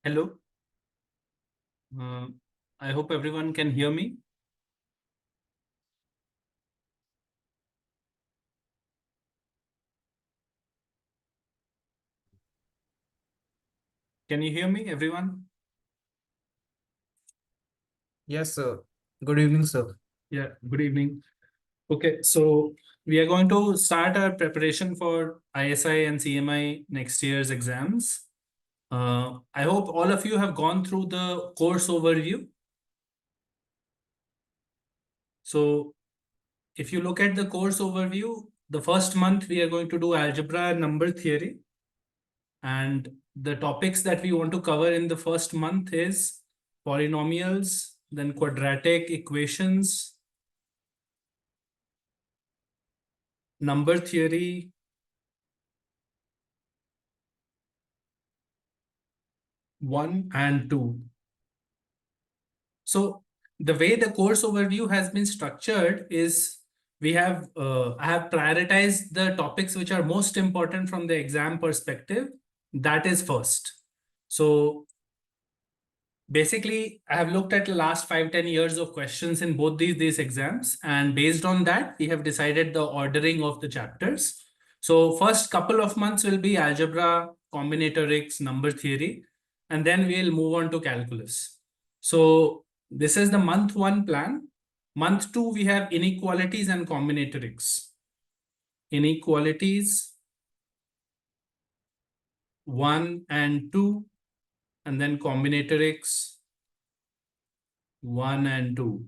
Hello. Uh, I hope everyone can hear me. Can you hear me, everyone? Yes, sir. Good evening, sir. Yeah, good evening. Okay, so we are going to start our preparation for ISI and CMI next year's exams. I hope all of you have gone through the course overview. So if you look at the course overview, the first month we are going to do algebra and number theory. And the topics that we want to cover in the first month is polynomials, then quadratic equations, number theory, one and two. So the way the course overview has been structured is I have prioritized the topics which are most important from the exam perspective. That is first. So basically, I have looked at the last 5-10 years of questions in both these exams, and based on that, we have decided the ordering of the chapters. So first couple of months will be algebra, combinatorics, number theory, and then we'll move on to calculus. So this is the month one plan. Month two, we have inequalities and combinatorics. Inequalities, one and two, and then combinatorics, one and two.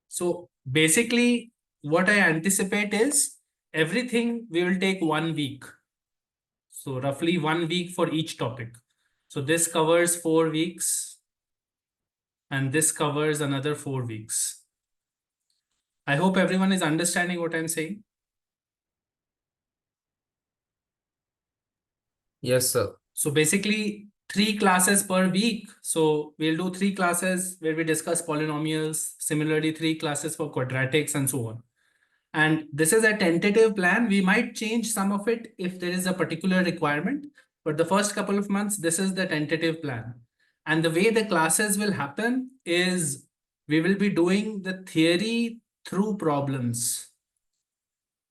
So basically, what I anticipate is everything we will take 1 week. So roughly 1 week for each topic. So this covers 4 weeks and this covers another 4 weeks. I hope everyone is understanding what I'm saying. Yes, sir. So basically 3 classes per week. So we'll do 3 classes where we discuss polynomials, similarly 3 classes for quadratics and so on. And this is a tentative plan. We might change some of it if there is a particular requirement. But the first couple of months, this is the tentative plan. And the way the classes will happen is we will be doing the theory through problems.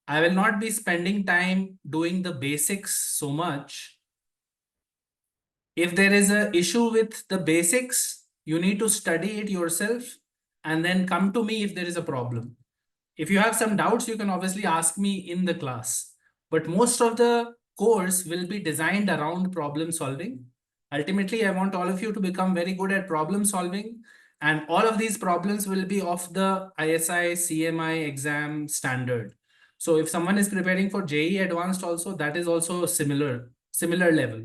I will not be spending time doing the basics so much. If there is an issue with the basics, you need to study it yourself and then come to me if there is a problem. If you have some doubts, you can obviously ask me in the class. But most of the course will be designed around problem solving. Ultimately, I want all of you to become very good at problem solving. And all of these problems will be of the ISI-CMI exam standard. So if someone is preparing for JEE Advanced also, that is also similar level.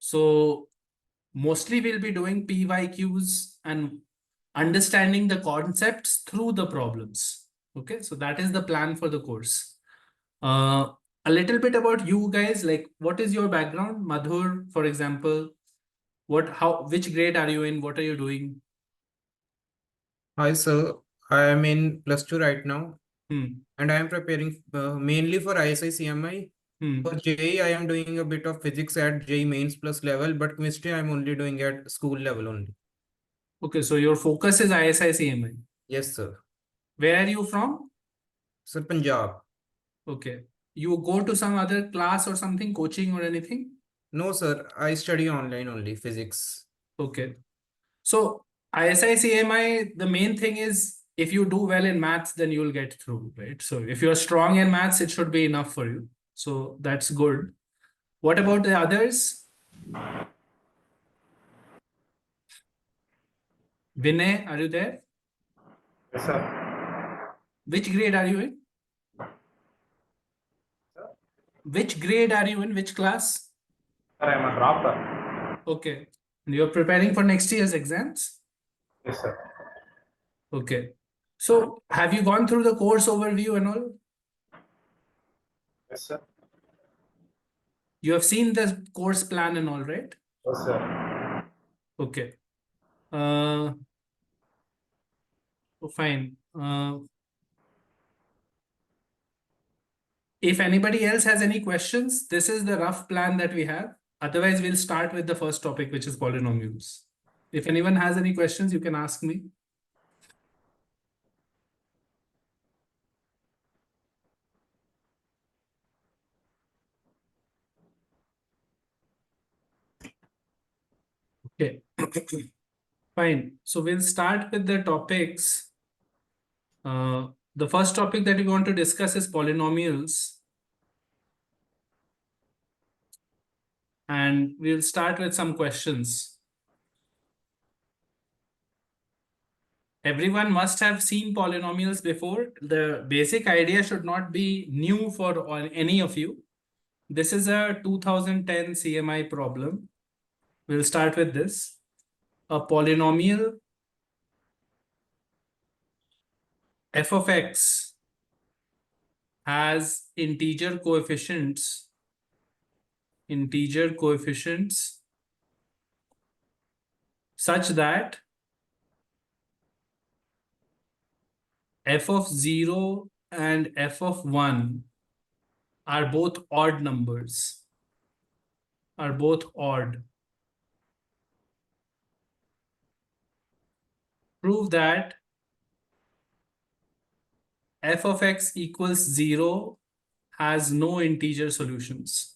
So mostly we'll be doing PYQs and understanding the concepts through the problems. Okay, so that is the plan for the course. A little bit about you guys, like what is your background? Madhur, for example, which grade are you in? What are you doing? Hi, sir. I am in +2 right now, Hmm. and I am preparing mainly for ISI-CMI. Hmm. For JEE, I am doing a bit of physics at JEE Mains Plus level, but chemistry I am only doing at school level only. Okay, so your focus is ISI-CMI. Yes, sir. Where are you from? Sir, Punjab. Okay. You go to some other class or something, coaching or anything? No, sir. I study online only, physics. Okay. So ISI-CMI, the main thing is if you do well in maths, then you'll get through, right? So if you're strong in maths, it should be enough for you. So that's good. What about the others? Vinay, are you there? Yes, sir. Which grade are you in? Which grade are you in? Which class? Sir, I am a dropper. Okay. And you're preparing for next year's exams? Yes, sir. Okay. So have you gone through the course overview and all? Yes, sir. You have seen the course plan and all, right? Yes, sir. Okay. Fine. If anybody else has any questions, this is the rough plan that we have. Otherwise, we'll start with the first topic, which is polynomials. If anyone has any questions, you can ask me. Okay. Fine. So we'll start with the topics. The first topic that we want to discuss is polynomials. And we'll start with some questions. Everyone must have seen polynomials before. The basic idea should not be new for any of you. This is a 2010 CMI problem. We'll start with this. A polynomial f of x has integer coefficients such that f of 0 and f of 1 are both odd numbers, are both odd. Prove that f of x equals 0 has no integer solutions.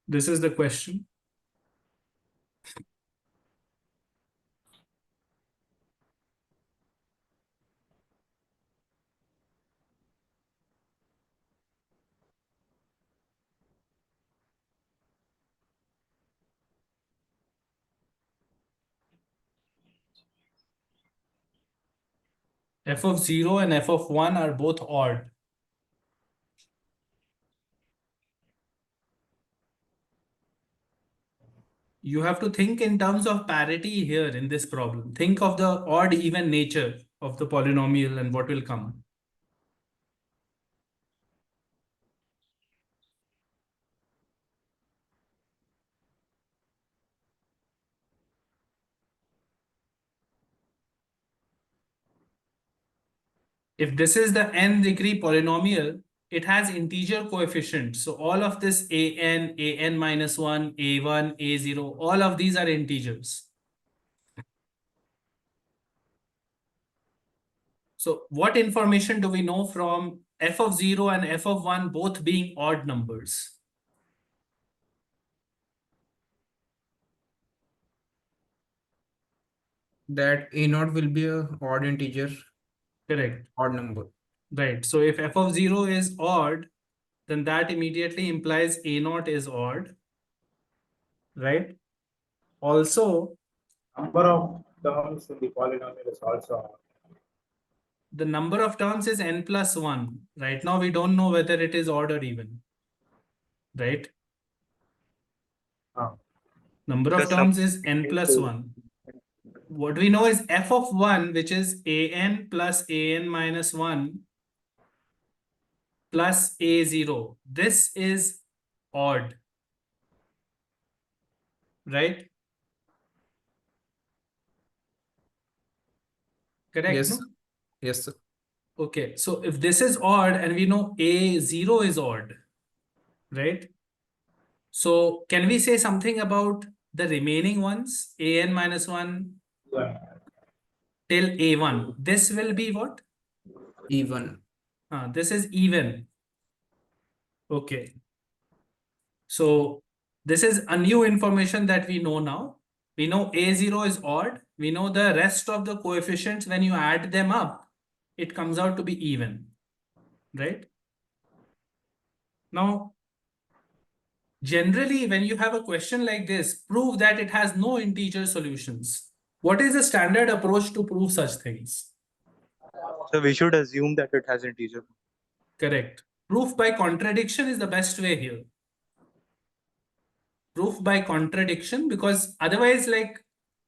This is the question. F of 0 and f of 1 are both odd. You have to think in terms of parity here in this problem. Think of the odd even nature of the polynomial and what will come. If this is the n degree polynomial, it has integer coefficients. So all of this an minus 1, a1, a0, all of these are integers. So what information do we know from f of 0 and f of 1 both being odd numbers? That a0 will be a odd integer, Correct. odd number. Right. So if f of 0 is odd, then that immediately implies a0 is odd. Right. Also, Number of terms in the polynomial is also the number of terms is n plus 1. Right now, we don't know whether it is odd or even. Right. Number of terms is n plus 1. What we know is f of 1, which is an plus an minus 1 plus a0. This is odd. Right. Correct? Yes. No? Yes, sir. Okay. So if this is odd and we know a0 is odd, right? So can we say something about the remaining ones, an minus 1 till a1? This will be what? Even. This is even. Okay. So this is a new information that we know now. We know a0 is odd. We know the rest of the coefficients, when you add them up, it comes out to be even, right? Now, generally, when you have a question like this, prove that it has no integer solutions. What is the standard approach to prove such things? So we should assume that it has integer. Correct. Proof by contradiction is the best way here. Proof by contradiction, because otherwise, like,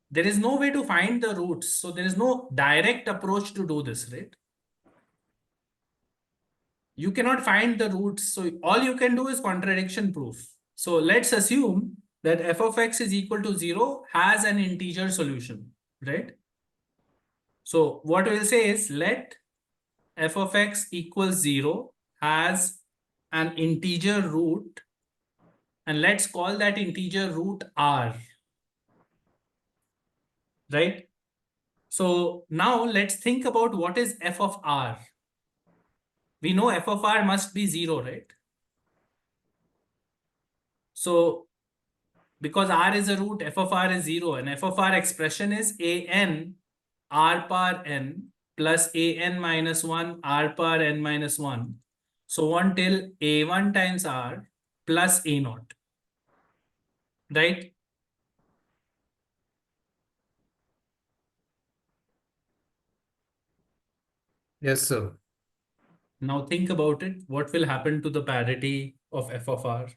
there is no way to find the roots. So there is no direct approach to do this, right? You cannot find the roots. So all you can do is contradiction proof. So let's assume that f of x is equal to 0 has an integer solution, right? So what we'll say is let f of x equals 0 has an integer root, and let's call that integer root r, right? So now let's think about what is f of r. We know f of r must be 0, right? So because r is a root, f of r is 0, and f of r expression is an r power n plus an minus 1 r power n minus 1, so on till a1 times r plus a naught, right? Yes, sir. Now think about it. What will happen to the parity of f of r?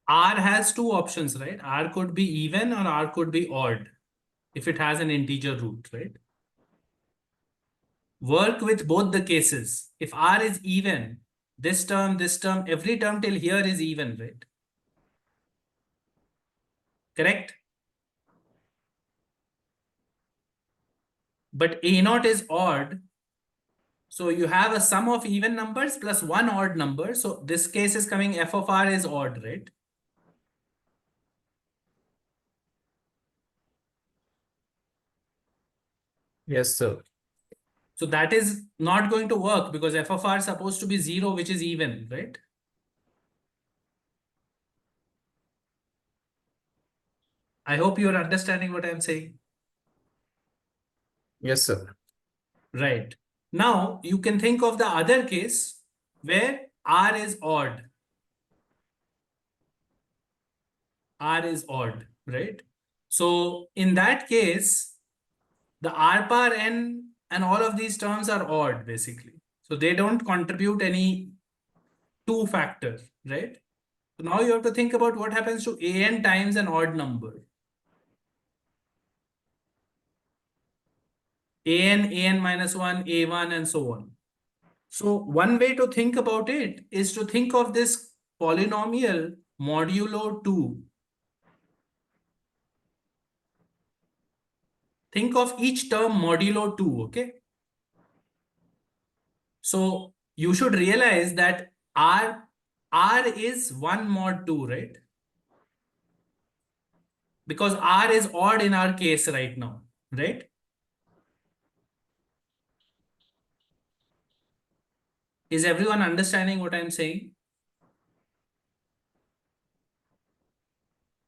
R has two options, right? R could be even or R could be odd if it has an integer root, right? Work with both the cases. If R is even, this term, every term till here is even, right? Correct? But A naught is odd. So you have a sum of even numbers plus one odd number. So this case is coming f of r is odd, right? Yes, sir. So that is not going to work because f of r is supposed to be 0, which is even, right? I hope you're understanding what I'm saying. Yes, sir. Right. Now you can think of the other case where r is odd. R is odd, right? So in that case, the r power n and all of these terms are odd basically. So they don't contribute any two factor, right? So now you have to think about what happens to an times an odd number. An minus 1, a1 and so on. So one way to think about it is to think of this polynomial modulo 2. Think of each term modulo 2, okay? So you should realize that R is 1 mod 2, right? Because R is odd in our case right now, right? Is everyone understanding what I'm saying?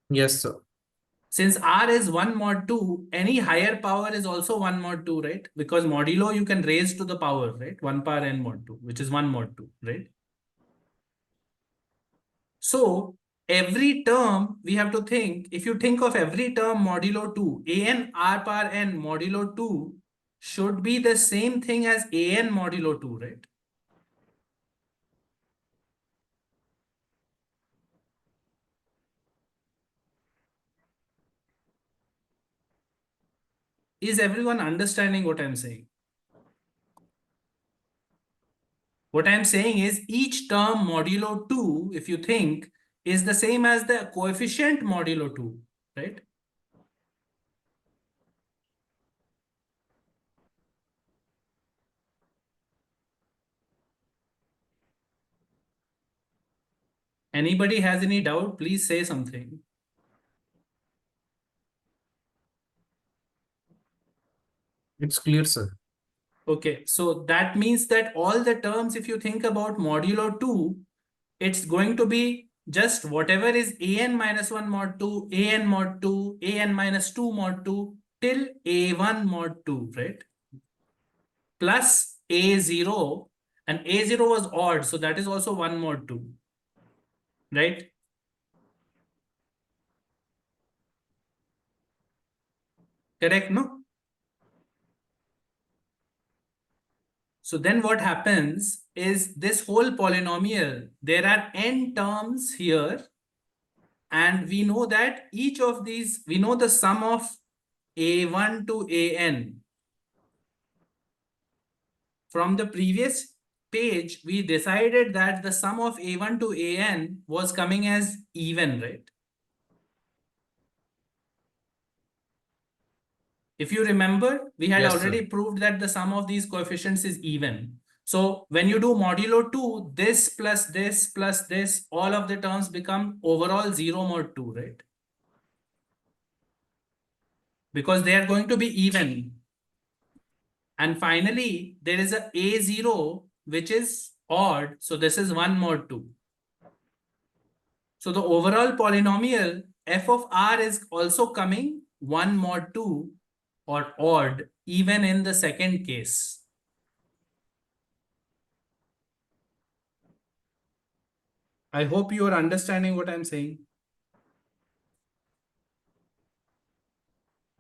Yes, sir. Since R is 1 mod 2, any higher power is also 1 mod 2, right? Because modulo you can raise to the power, right? 1 power n mod 2, which is 1 mod 2, right? So every term we have to think, if you think of every term modulo 2, an r power n modulo 2 should be the same thing as an modulo 2, right? Is everyone understanding what I'm saying? What I'm saying is each term modulo 2, if you think, is the same as the coefficient modulo 2, right? Anybody has any doubt, please say something. It's clear, sir. Okay, so that means that all the terms, if you think about modulo 2, it's going to be just whatever is an minus 1 mod 2, an mod 2, an minus 2 mod 2 till a1 mod 2, right? Plus a0, and a0 was odd, so that is also 1 mod 2, right? Correct, no? So then what happens is this whole polynomial, there are n terms here, and we know that each of these, we know the sum of a1 to an from the previous page, we decided that the sum of a1 to an was coming as even, right? If you remember, we had Yes, already sir. proved that the sum of these coefficients is even. So when you do modulo 2, this plus this plus this, all of the terms become overall 0 mod 2, right? Because they are going to be even. And finally, there is a a0 which is odd. So this is 1 mod 2. So the overall polynomial f of r is also coming 1 mod 2 or odd even in the second case. I hope you are understanding what I'm saying.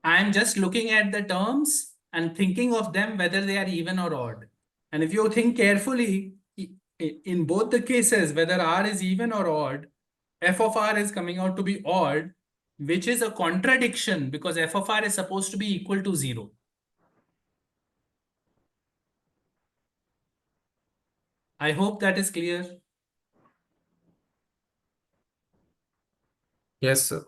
I'm just looking at the terms and thinking of them whether they are even or odd. And if you think carefully, in both the cases, whether r is even or odd, f of r is coming out to be odd, which is a contradiction because f of r is supposed to be equal to 0. I hope that is clear. Yes, sir.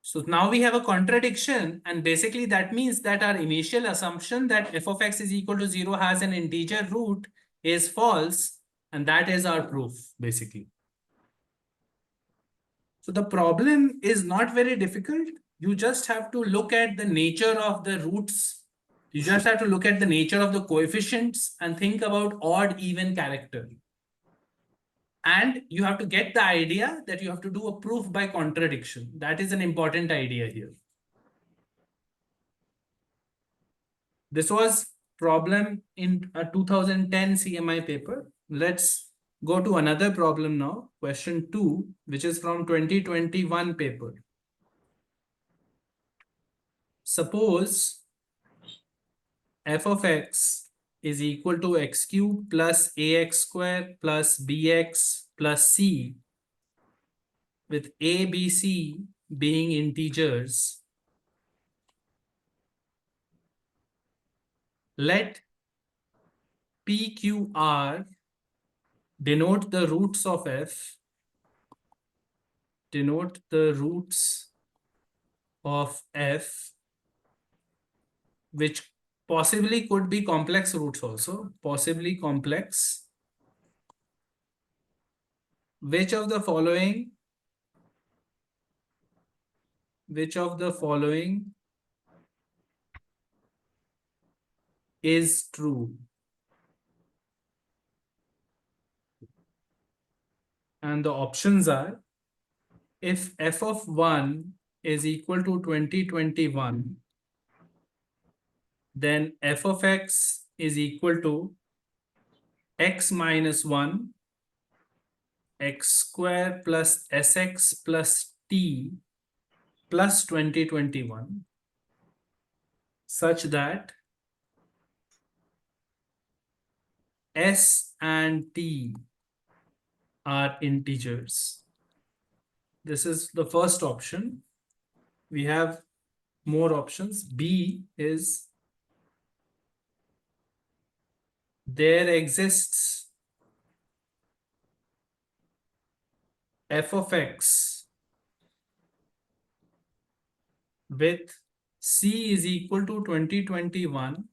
So now we have a contradiction, and basically that means that our initial assumption that f of x is equal to 0 has an integer root is false, and that is our proof, basically. So the problem is not very difficult. You just have to look at the nature of the roots. You just have to look at the nature of the coefficients and think about odd, even character. And you have to get the idea that you have to do a proof by contradiction. That is an important idea here. This was problem in a 2010 CMI paper. Let's go to another problem now. Question 2, which is from 2021 paper. Suppose f of x is equal to x cube plus ax square plus bx plus c, with a, b, c being integers. Let p, q, r denote the roots of f, denote the roots of f, which possibly could be complex roots also, possibly complex. Which of the following is true? And the options are, if f of 1 is equal to 2021, then f of x is equal to x minus 1, x square plus sx plus t plus 2021, such that s and t are integers. This is the first option. We have more options. B is, there exists f of x with c is equal to 2021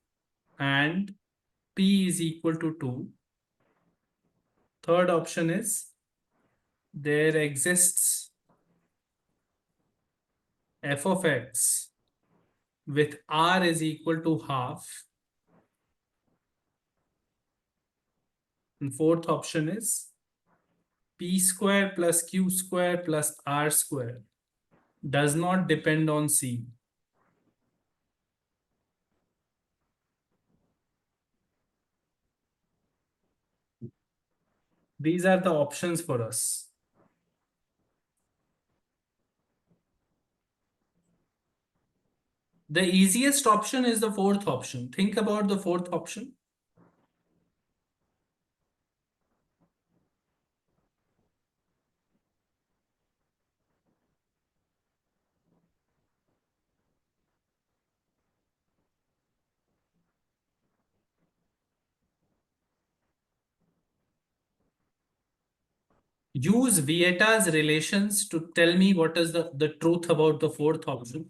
and p is equal to 2. Third option is, there exists f of x with r is equal to half. And fourth option is, p square plus q square plus r square does not depend on c. These are the options for us. The easiest option is the fourth option. Think about the fourth option. use Vieta's relations to tell me what is the truth about the fourth option.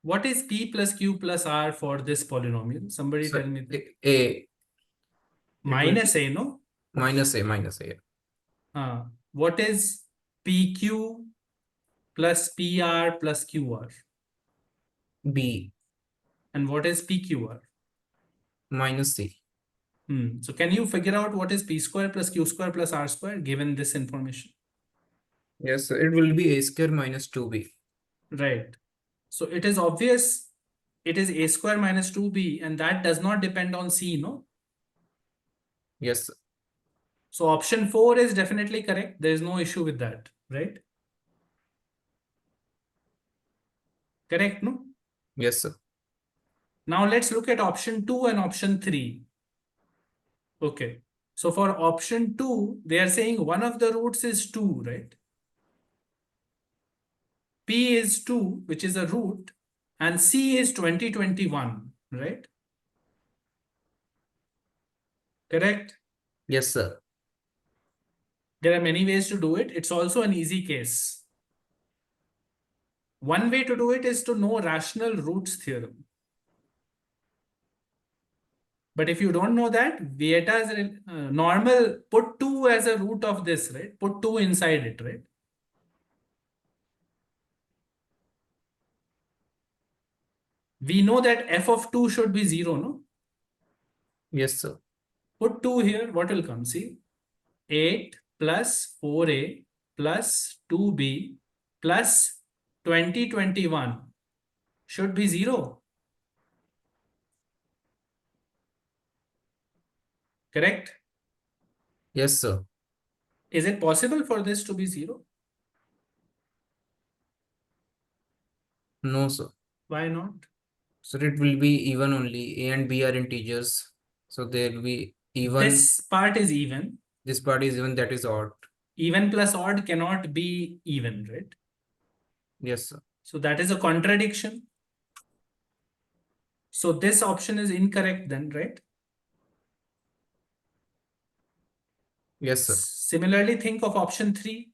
What is P plus Q plus R for this polynomial? Somebody So tell me that. A Minus A, no? minus A. What is PQ plus PR plus QR? B And what is PQR? minus C. So can you figure out what is P square plus Q square plus R square given this information? Yes, so it will be A square minus 2B. Right. So it is obvious it is A square minus 2B and that does not depend on C, no? Yes, So option 4 is definitely correct. There is no issue with that, right? Correct, no? yes, sir. Now let's look at option 2 and option 3. Okay. So for option 2, they are saying one of the roots is 2, right? P is 2, which is a root, and C is 2021, right? Correct? Yes, sir. There are many ways to do it. It's also an easy case. One way to do it is to know rational roots theorem. But if you don't know that, Vieta's normal, put 2 as a root of this, right? Put 2 inside it, right? We know that f of 2 should be 0, no? Yes, sir. Put 2 here, what will come? See, 8 plus 4a plus 2b plus 2021 should be 0. Correct? Yes, sir. Is it possible for this to be 0? No, sir. Why not? So it will be even only. A and B are integers. So there will be even. This part is even. This part is even, that is odd. Even plus odd cannot be even, right? Yes, sir. So that is a contradiction. So this option is incorrect then, right? Yes, sir. Similarly, think of option 3.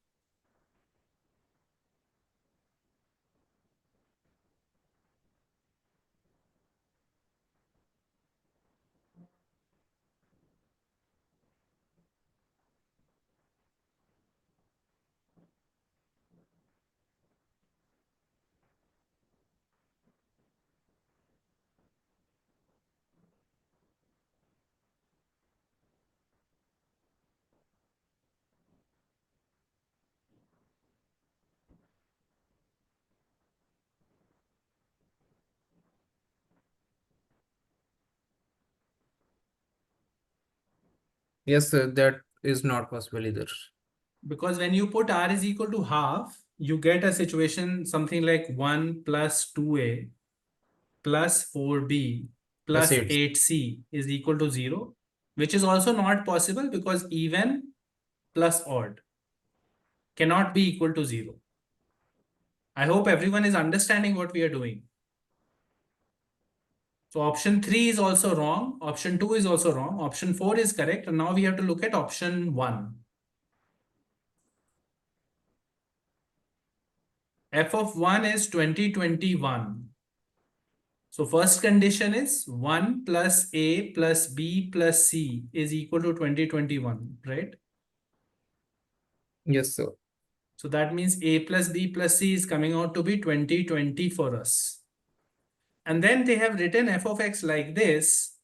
Yes, sir. That is not possible either. Because when you put r is equal to half, you get a situation something like 1 plus 2a plus 4b plus Plus 8. 8c is equal to 0, which is also not possible because even plus odd cannot be equal to 0. I hope everyone is understanding what we are doing. So option 3 is also wrong. Option 2 is also wrong. Option 4 is correct. And now we have to look at option 1. F of 1 is 2021. So first condition is 1 plus A plus B plus C is equal to 2021, right? Yes, sir. So that means A plus B plus C is coming out to be 2020 for us. And then they have written f of x like this.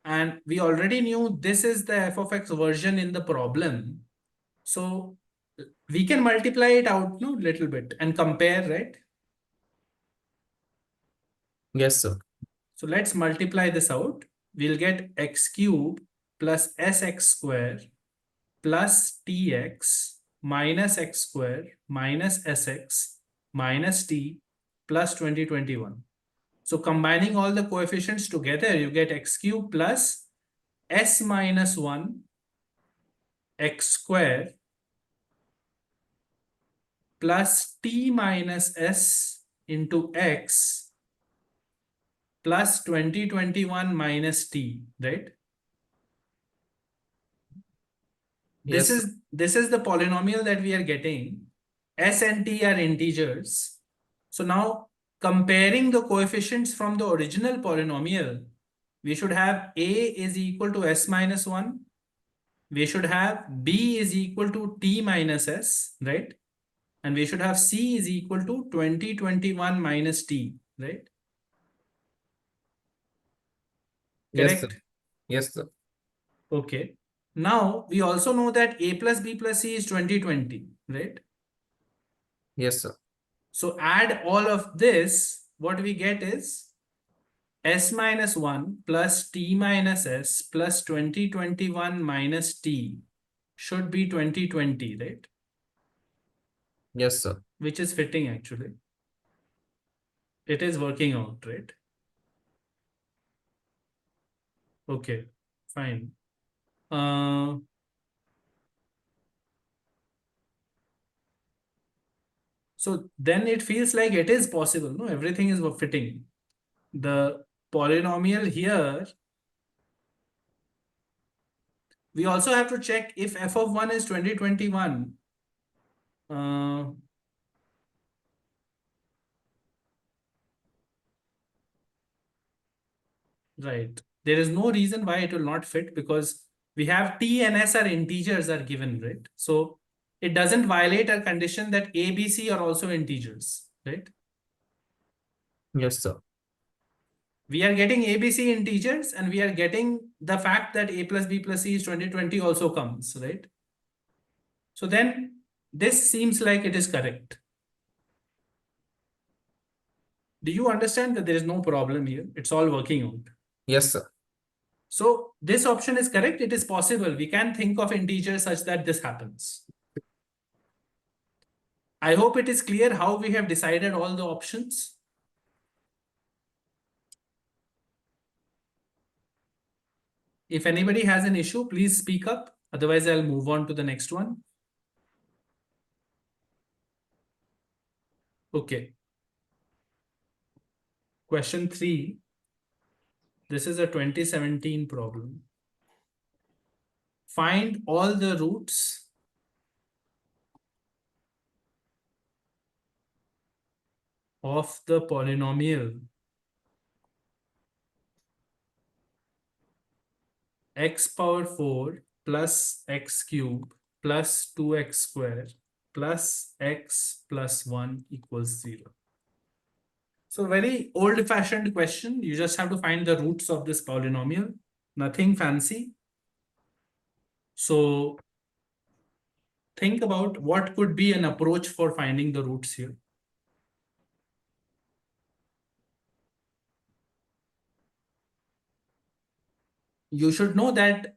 And we already knew this is the f of x version in the problem. So we can multiply it out a little bit and compare, right? Yes, sir. So let's multiply this out. We'll get x cube plus sx square plus tx minus x square minus sx minus t plus 2021. So combining all the coefficients together, you get x cube plus s minus 1 x square plus t minus s into x plus 2021 minus t, right? This Yes, is the polynomial that we are getting. S and t are integers. So now comparing the coefficients from the original polynomial, we should have a is equal to s minus 1. We should have b is equal to t minus s, right? And we should have c is equal to 2021 minus t, right? yes, sir. Correct? Yes, sir. Okay. Now we also know that a plus b plus c is 2020, right? Yes, sir. So add all of this, what we get is s minus 1 plus t minus s plus 2021 minus t should be 2020, right? Yes, sir. Which is fitting actually. It is working out, right? Okay, fine. So then it feels like it is possible, no? Everything is fitting. The polynomial here, we also have to check if f of 1 is 2021. Right. There is no reason why it will not fit because we have t and s are integers are given, right? So it doesn't violate our condition that a, b, c are also integers, right? Yes, sir. We are getting a, b, c integers and we are getting the fact that a plus b plus c is 2020 also comes, right? So then this seems like it is correct. Do you understand that there is no problem here? It's all working out. Yes, sir. So this option is correct. It is possible. We can think of integers such that this happens. I hope it is clear how we have decided all the options. If anybody has an issue, please speak up. Otherwise, I'll move on to the next one. Okay. Question 3. This is a 2017 problem. Find all the roots of the polynomial x power 4 plus x cube plus 2x square plus x plus 1 equals 0. So very old-fashioned question. You just have to find the roots of this polynomial. Nothing fancy. So think about what could be an approach for finding the roots here. You should know that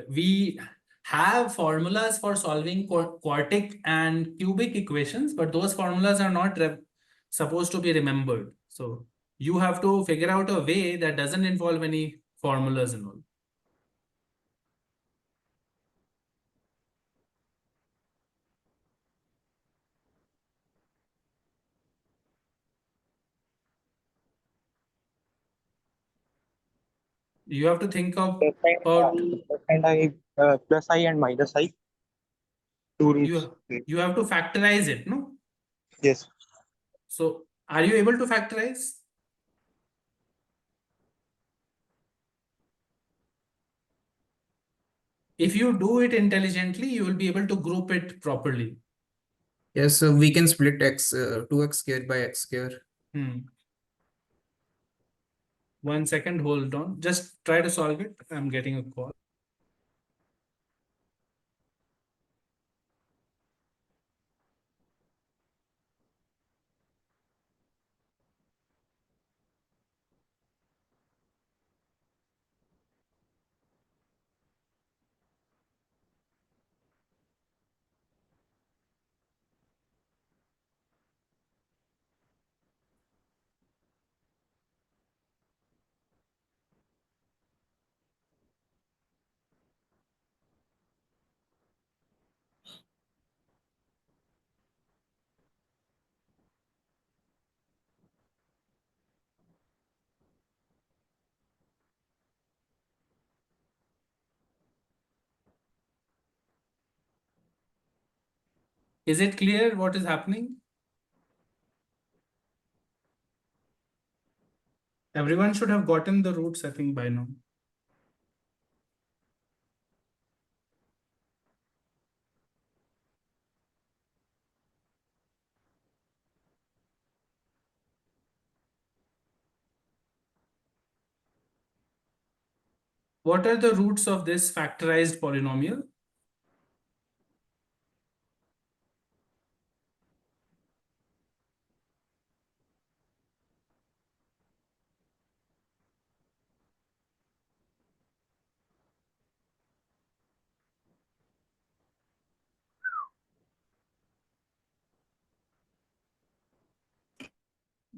we have formulas for solving quartic and cubic equations, but those formulas are not supposed to be remembered. So you have to figure out a way that doesn't involve any formulas and all. You have to think of about Plus I and minus I. Two roots. you have to factorize it, no? Yes. So are you able to factorize? If you do it intelligently, you will be able to group it properly. Yes, so we can split x 2x square by x square. 1 second, hold on. Just try to solve it. I'm getting a call. Is it clear what is happening? Everyone should have gotten the roots, I think, by now. What are the roots of this factorized polynomial?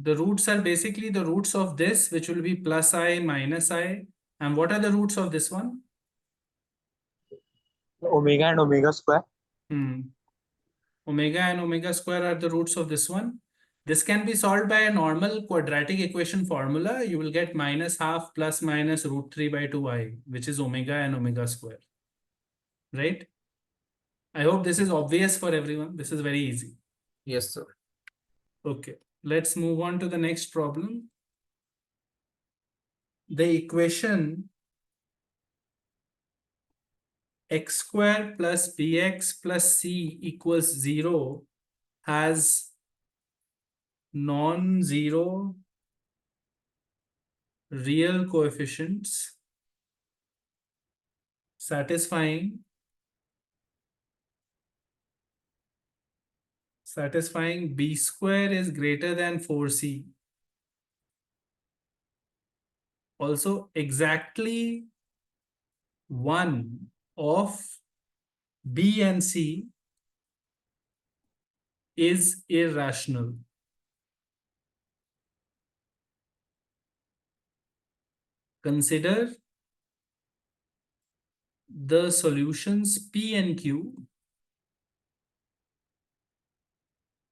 The roots are basically the roots of this, which will be plus I minus I. And what are the roots of this one? Omega and omega square. Omega and omega square are the roots of this one. This can be solved by a normal quadratic equation formula. You will get minus half plus minus root 3 by 2i, which is omega and omega square. Right? I hope this is obvious for everyone. This is very easy. Yes, sir. Okay, let's move on to the next problem. The equation x square plus bx plus c equals 0 has non-zero real coefficients satisfying b square is greater than 4c. Also, exactly one of b and c is irrational. Consider the solutions p and q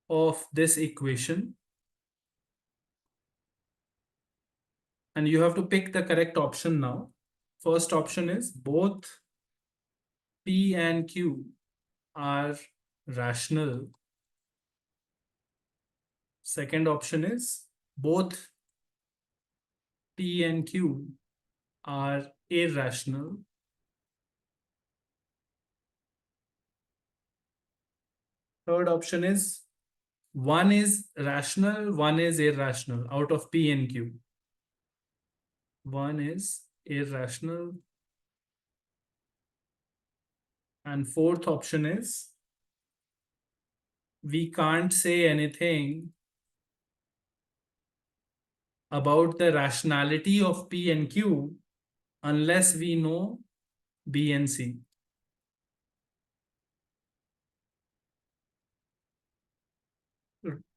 of this equation, and you have to pick the correct option now. First option is both p and q are rational. Second option is both p and q are irrational. Third option is one is rational, one is irrational out of p and q. One is irrational. And fourth option is we can't say anything about the rationality of p and q unless we know b and c.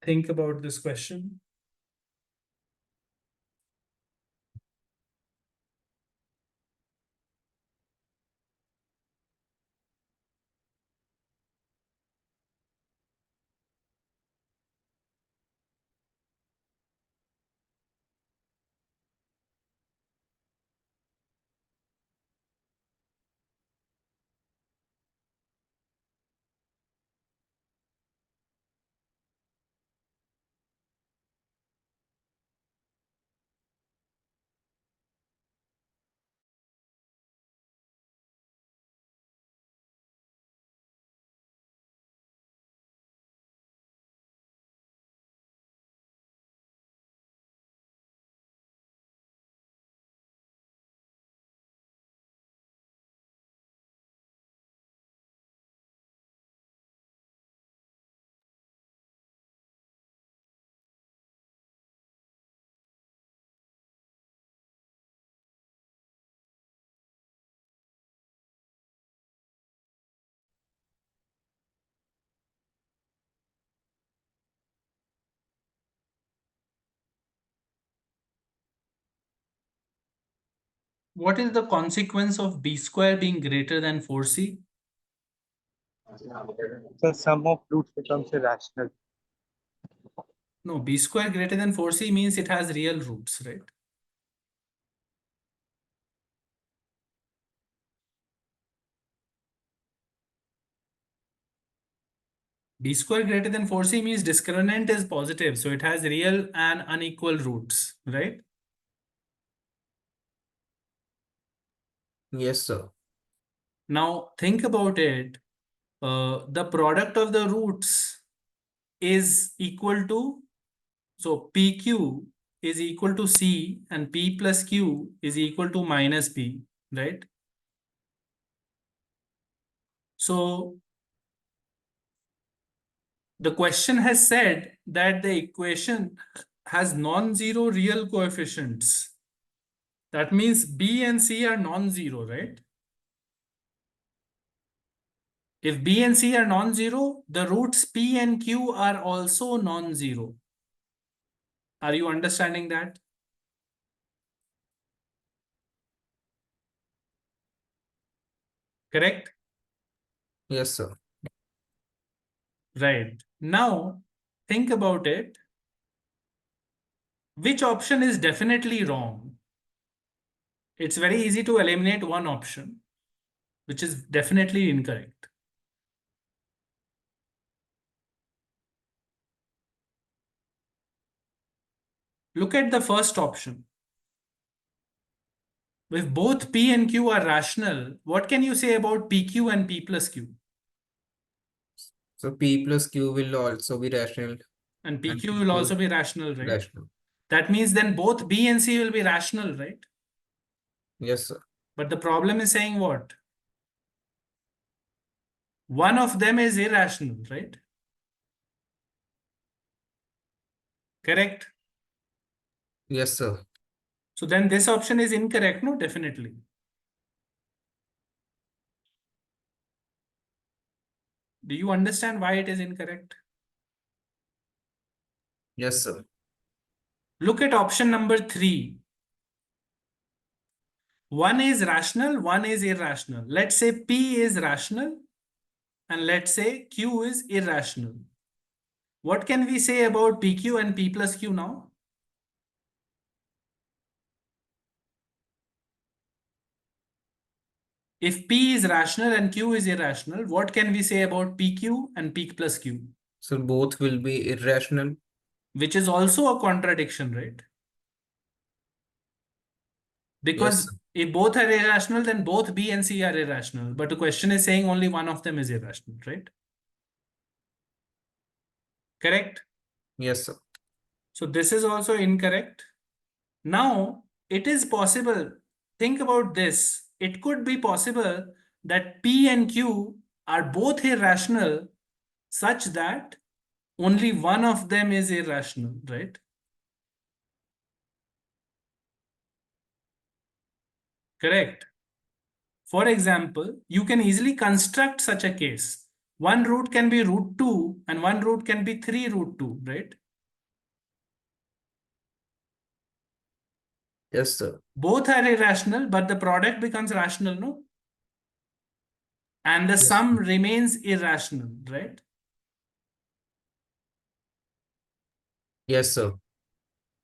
Think about this question. What is the consequence of b square being greater than 4c? The sum of roots becomes irrational. No, b square greater than 4c means it has real roots, right? B square greater than 4C means discriminant is positive, so it has real and unequal roots, right? Yes, sir. Now think about it. The product of the roots is equal to, so PQ is equal to C and P plus Q is equal to minus P, right? So the question has said that the equation has non-zero real coefficients. That means B and C are non-zero, right? If B and C are non-zero, the roots P and Q are also non-zero. Are you understanding that? Correct? Yes, sir. Right. Now, think about it. Which option is definitely wrong? It's very easy to eliminate one option, which is definitely incorrect. Look at the first option. If both P and Q are rational, what can you say about PQ and P plus Q? So P plus Q will also be rational. And And PQ will also be rational, right? rational. That means then both B and C will be rational, right? Yes, sir. But the problem is saying what? One of them is irrational, right? Correct? Yes, sir. So then this option is incorrect, no? Definitely. Do you understand why it is incorrect? Yes, sir. Look at option number 3. One is rational, one is irrational. Let's say P is rational and let's say Q is irrational. What can we say about PQ and P plus Q now? If P is rational and Q is irrational, what can we say about PQ and P plus Q? So both will be irrational. Which is also a contradiction, right? Yes, Because sir. if both are irrational, then both B and C are irrational. But the question is saying only one of them is irrational, right? Correct? Yes, sir. So this is also incorrect. Now, it is possible. Think about this. It could be possible that P and Q are both irrational such that only one of them is irrational, right? Correct. For example, you can easily construct such a case. One root can be root 2 and one root can be 3 root 2, right? Yes, sir. Both are irrational, but the product becomes rational, no? And the Yes, sum sir. remains irrational, right? Yes, sir.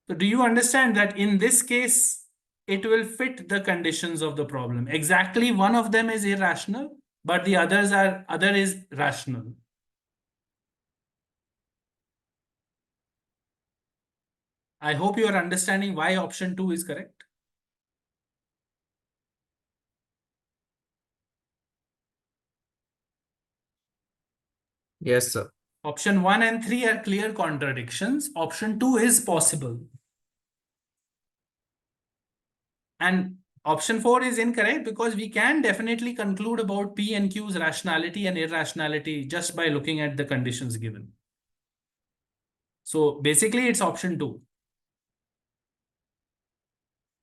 So do you understand that in this case, it will fit the conditions of the problem? Exactly one of them is irrational, but the other is rational. I hope you are understanding why option 2 is correct. Yes, sir. Option 1 and 3 are clear contradictions. Option 2 is possible. And option 4 is incorrect because we can definitely conclude about P and Q's rationality and irrationality just by looking at the conditions given. So basically it's option 2.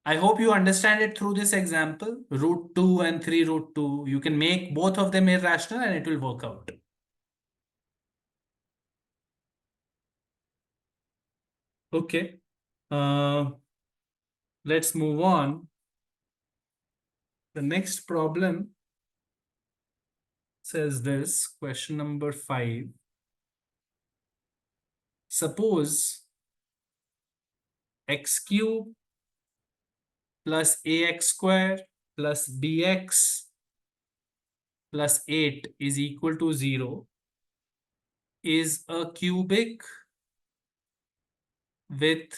I hope you understand it through this example. Root 2 and 3 root 2. You can make both of them irrational and it will work out. Okay. Let's move on. The next problem says this, question number 5. Suppose x cube plus ax square plus bx plus 8 is equal to 0 is a cubic with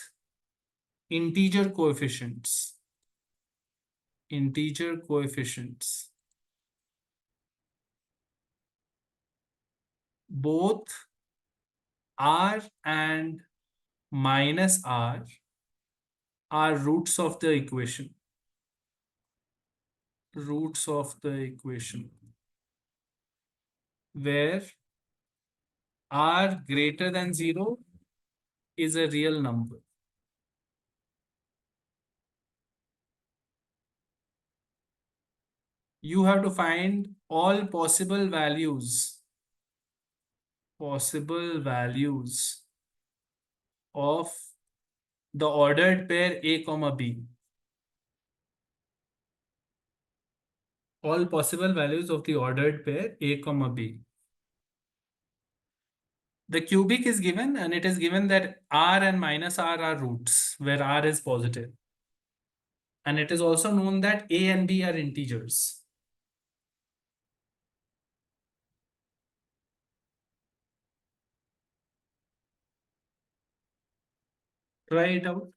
integer coefficients. Integer coefficients. Both r and minus r are roots of the equation. Roots of the equation. Where r greater than 0 is a real number. You have to find all possible values of the ordered pair A comma B. All possible values of the ordered pair A comma B. The cubic is given, and it is given that r and minus r are roots, where r is positive. And it is also known that A and B are integers. Try it out.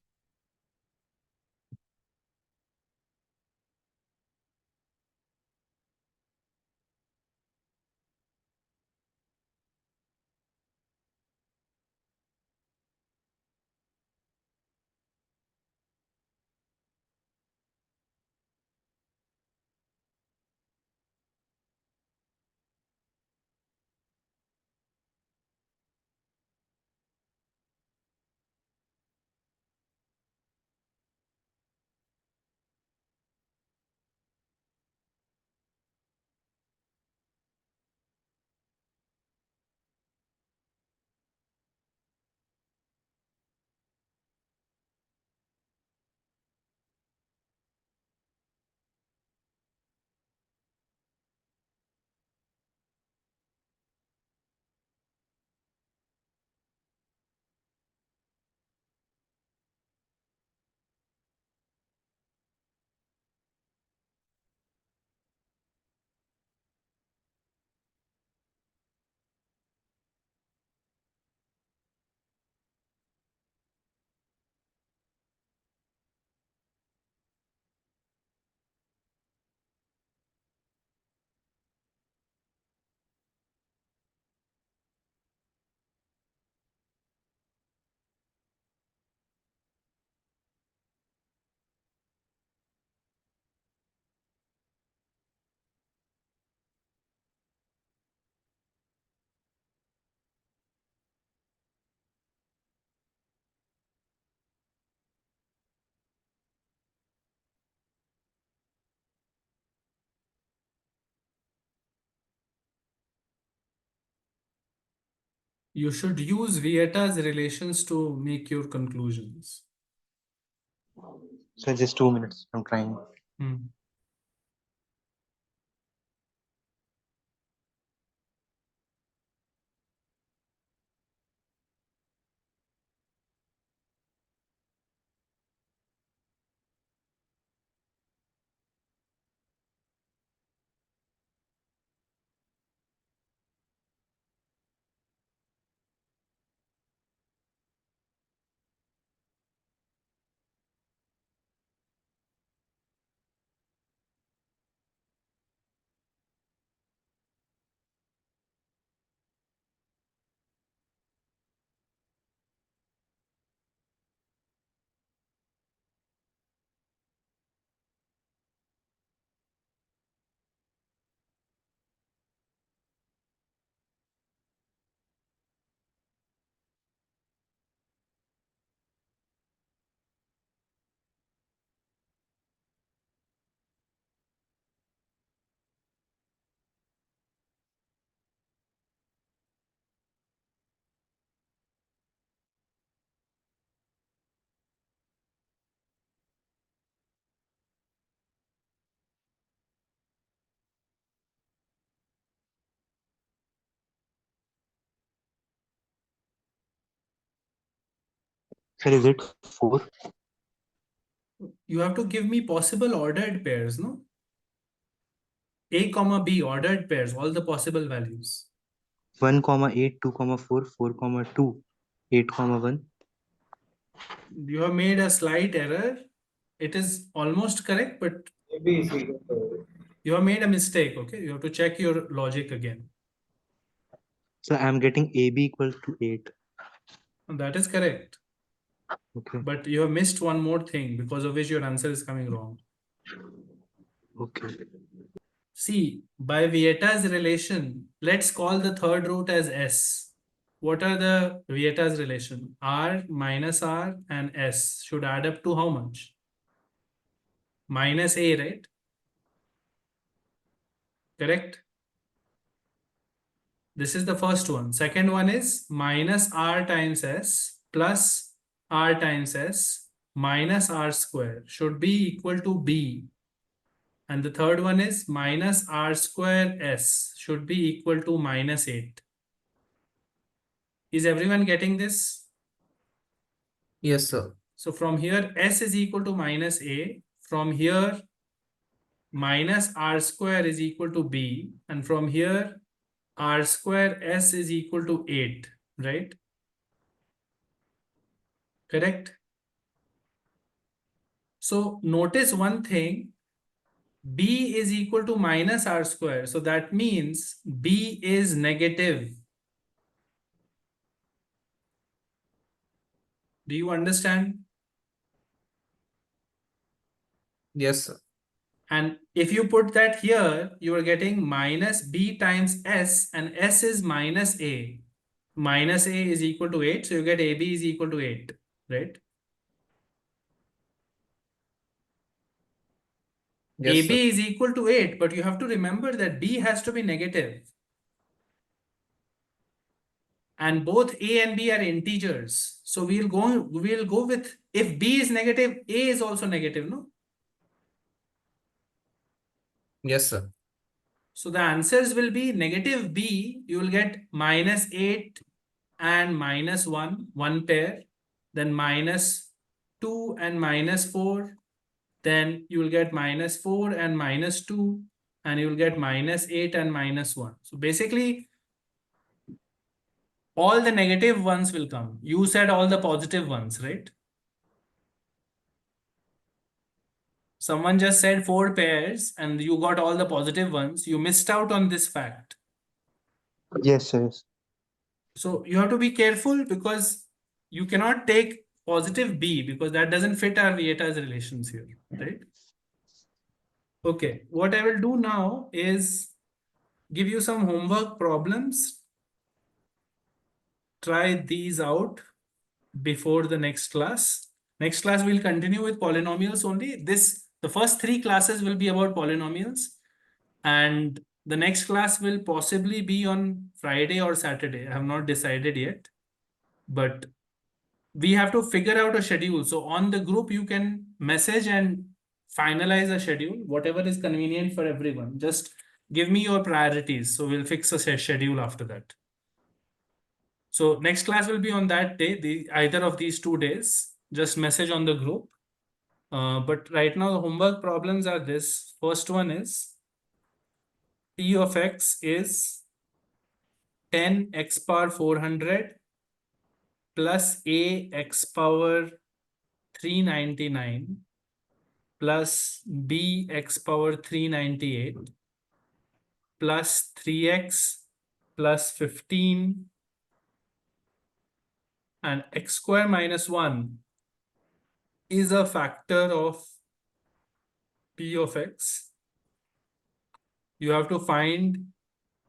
You should use Vieta's relations to make your conclusions. So just 2 minutes. I'm trying. So is it 4? You have to give me possible ordered pairs, no? A comma B ordered pairs, all the possible values. 1,8, 2,4, 4,2, 8,1. You have made a slight error. It is almost correct, but AB is equal to you have made a mistake. Okay, you have to check your logic again. So I'm getting AB equals to 8. And that is correct. Okay. But you have missed one more thing because of which your answer is coming wrong. Okay. See, by Vieta's relation, let's call the third root as S. What are the Vieta's relation? R minus R and S should add up to how much? Minus A, right? Correct? This is the first one. Second one is minus R times S plus R times S minus R square should be equal to B. And the third one is minus R square S should be equal to minus 8. Is everyone getting this? Yes, sir. So from here, S is equal to minus A. From here, minus R square is equal to B. And from here, R square S is equal to 8, right? Correct? So notice one thing, B is equal to minus R square. So that means B is negative. Do you understand? Yes, sir. And if you put that here, you are getting minus B times S, and S is minus A. Minus A is equal to 8, so you get AB is equal to 8, right? Yes, AB sir. is equal to 8, but you have to remember that B has to be negative. And both A and B are integers. So we'll go with, if B is negative, A is also negative, no? Yes, sir. So the answers will be negative B, you will get minus 8 and minus 1, one pair, then minus 2 and minus 4, then you will get minus 4 and minus 2, and you will get minus 8 and minus 1. So basically, all the negative ones will come. You said all the positive ones, right? Someone just said 4 pairs and you got all the positive ones. You missed out on this fact. Yes, yes. So you have to be careful because you cannot take positive B because that doesn't fit our Vieta's relations here, right? Okay, what I will do now is give you some homework problems. Try these out before the next class. Next class we'll continue with polynomials only. The first 3 classes will be about polynomials, and the next class will possibly be on Friday or Saturday. I have not decided yet, but we have to figure out a schedule. So on the group, you can message and finalize a schedule, whatever is convenient for everyone. Just give me your priorities. So we'll fix a schedule after that. So next class will be on that day, either of these 2 days. Just message on the group. But right now, the homework problems are this. First one is P of x is 10x power 400 plus a x power 399 plus b x power 398 plus 3x plus 15 and x square minus 1 is a factor of P of x. You have to find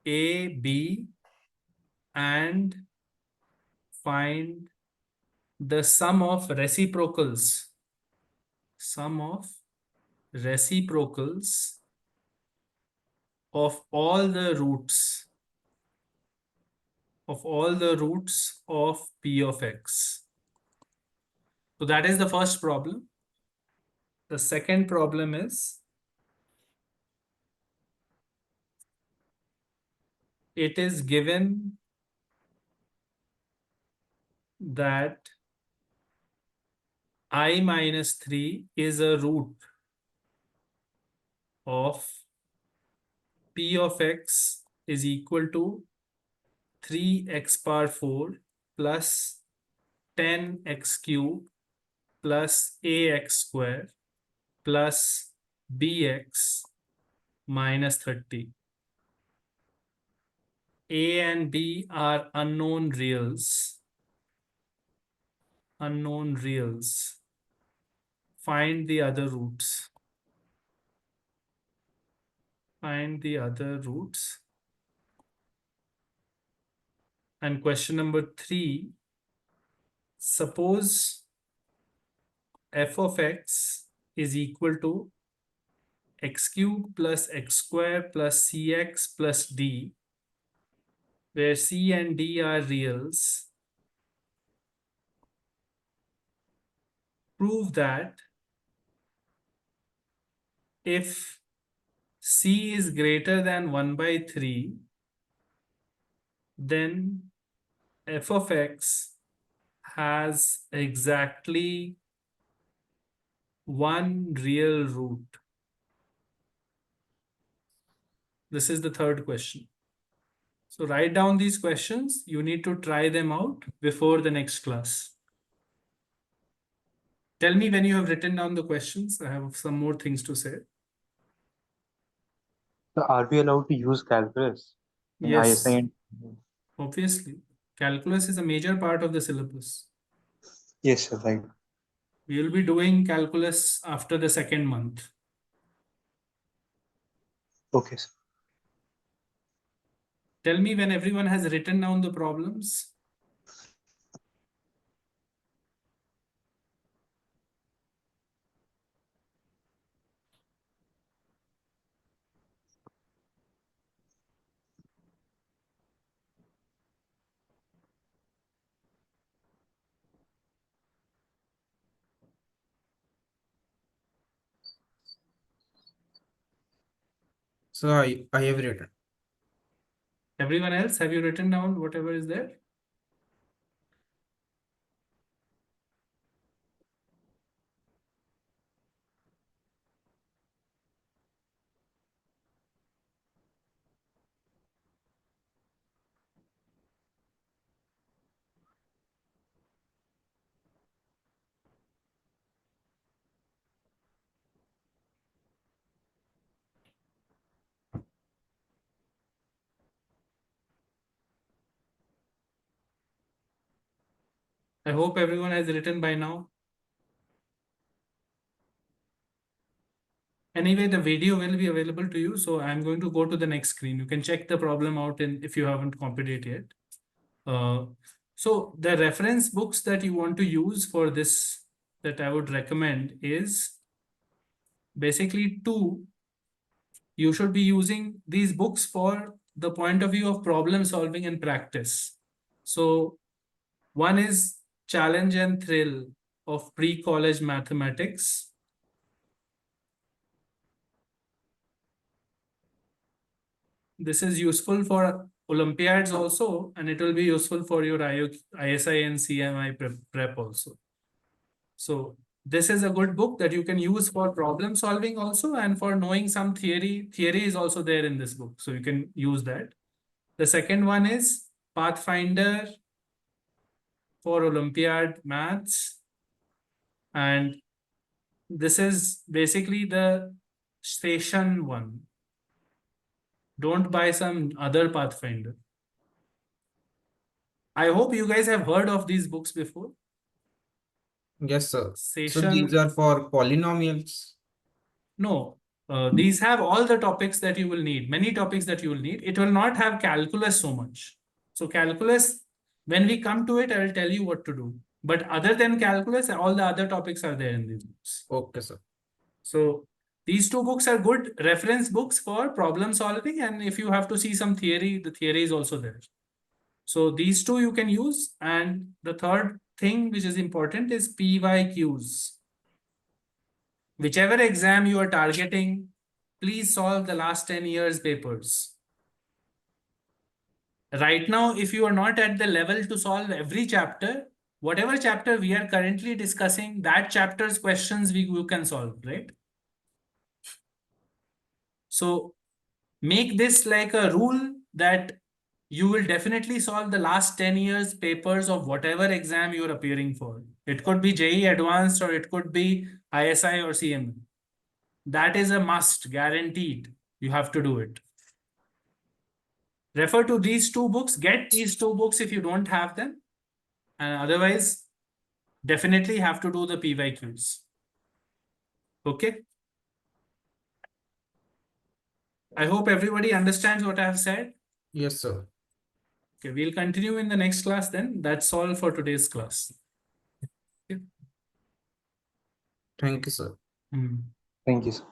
a, b, and find the sum of reciprocals. Sum of reciprocals of all the roots of P of x. So that is the first problem. The second problem is it is given that I minus 3 is a root of P of x is equal to 3x power 4 plus 10x cube plus ax square plus bx minus 30. A and B are unknown reals. Unknown reals. Find the other roots. Find the other roots. And question number 3. Suppose f of x is equal to x cube plus x square plus cx plus d, where c and d are reals. Prove that if c is greater than 1 by 3, then f of x has exactly one real root. This is the third question. So write down these questions. You need to try them out before the next class. Tell me when you have written down the questions. I have some more things to say. So are we allowed to use calculus in Yes, ISI? obviously. Calculus is a major part of the syllabus. Yes, sir, right. We will be doing calculus after the second month. Okay, sir. Tell me when everyone has written down the problems. So I have written. Everyone else, have you written down whatever is there? I hope everyone has written by now. Anyway, the video will be available to you. So I'm going to go to the next screen. You can check the problem out if you haven't copied it yet. So the reference books that you want to use for this that I would recommend is basically two. You should be using these books for the point of view of problem solving and practice. So one is Challenge and Thrill of Pre-College Mathematics. This is useful for Olympiads also, and it will be useful for your ISI and CMI prep also. So this is a good book that you can use for problem solving also, and for knowing some theory. Theory is also there in this book, so you can use that. The second one is Pathfinder for Olympiad Maths. And this is basically the station one. Don't buy some other Pathfinder. I hope you guys have heard of these books before. Yes, sir. So Station, these are for polynomials. no, these have all the topics that you will need, many topics that you will need. It will not have calculus so much. So calculus, when we come to it, I will tell you what to do. But other than calculus, all the other topics are there in these books. Okay, sir. So these two books are good reference books for problem solving. And if you have to see some theory, the theory is also there. So these two you can use. And the third thing which is important is PYQs. Whichever exam you are targeting, please solve the last 10 years papers. Right now, if you are not at the level to solve every chapter, whatever chapter we are currently discussing, that chapter's questions you can solve, right? So make this like a rule that you will definitely solve the last 10 years papers of whatever exam you're appearing for. It could be JEE Advanced or it could be ISI or CMI. That is a must, guaranteed. You have to do it. Refer to these two books. Get these two books if you don't have them. And otherwise, definitely have to do the PYQs. Okay. I hope everybody understands what I have said. Yes, sir. Okay, we'll continue in the next class then. That's all for today's class. Okay. Thank you, sir. Hmm. Thank you, sir.